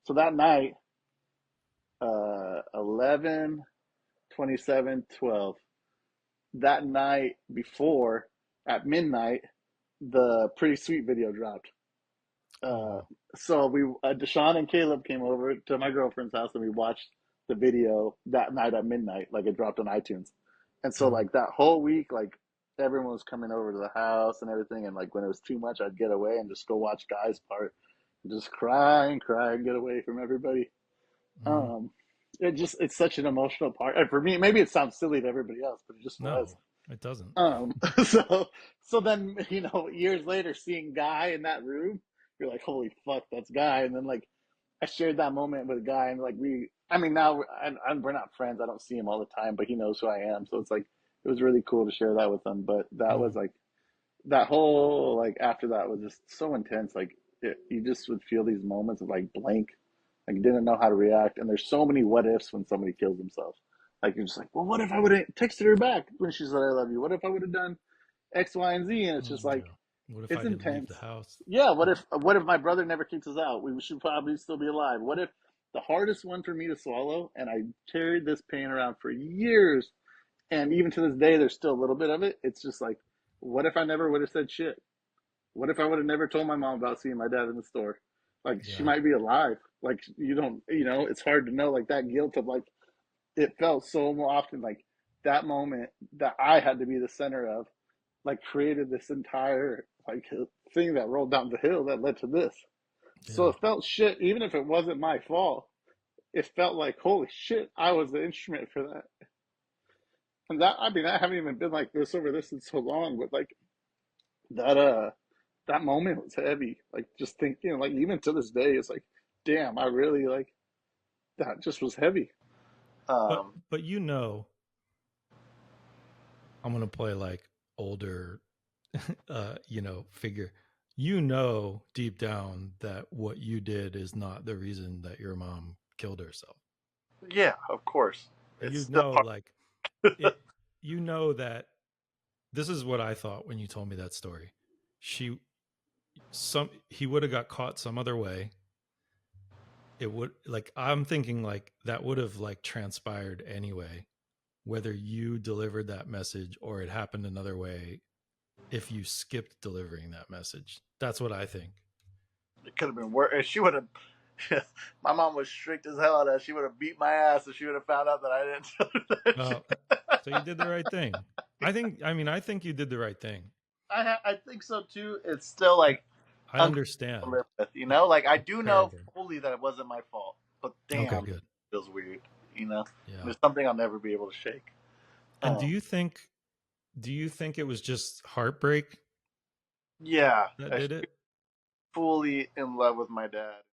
So that night, 11, 27, 12. That night before, at midnight, the Pretty Sweet video dropped. Oh Uh, wow. so we, Deshaun and Caleb came over to my girlfriend's house and we watched the video that night at midnight, like it dropped on iTunes. And so Mhm. like that whole week, like everyone was coming over to the house and everything. And like when it was too much, I'd get away and just go watch Guy's part, and just cry and get away from everybody. Mhm. Um, it's such an emotional part. And for me, maybe it sounds silly to everybody else, but it just was. No, it doesn't. Um, so so then years later, seeing Guy in that room, you're like, holy fuck, that's Guy. And then like I shared that moment with Guy, and like I mean, now we're not friends. I don't see him all the time, but he knows who I am. So it's like it was really cool to share that with him. But that was Mhm. like that whole like after that was just so intense. Like you just would feel these moments of like blank, like you didn't know how to react. And there's so many what ifs when somebody kills themselves. Like you're just like, well, what if I would have texted her back when she said I love you? What if I would have done X, Y, and Z? And it's just like Yeah. What if I it's didn't leave the intense. house? Yeah. What Yeah. if my brother never kicks us out? We should probably still be alive. What if the hardest one for me to swallow, and I carried this pain around for years, and even to this day, there's still a little bit of it. It's just like, what if I never would have said shit? What if I would have never told my mom about seeing my dad in the store? Like she Yeah. might be alive. Like you don't, it's hard to know. Like that guilt of like it felt so more often like that moment that I had to be the center of, like created this entire like thing that rolled down the hill that led to this. So Yeah. it felt shit, even if it wasn't my fault. It felt like holy shit, I was the instrument for that. And that I mean, I haven't even been like this over this in so long, but like that that moment was heavy. Like just thinking, like even to this day, it's like, damn, I really like that. Just was heavy. But Um, but I'm gonna play like older figure. Deep down that what you did is not the reason that your mom killed herself. yeah, of course, it's You still know, hard. like it you know that this is what I thought when you told me that story. She some he would have got caught some other way. It would like I'm thinking like that would have like transpired anyway, whether you delivered that message or it happened another way if you skipped delivering that message. That's what I think. It could have been worse. She would have. My mom was strict as hell at that. She would have beat my ass if she would have found out that I didn't tell her that Well, shit. so you did the right thing. I think you did the right thing. I think so too. It's still like I uncomfortable to understand. live with, Like I It's do know terrible. fully that it wasn't my fault, but Okay, damn, it good. feels weird. You know, Yeah. there's something I'll never be able to shake. And Um, do you think it was just heartbreak yeah, that did she's it? fully in love with my dad.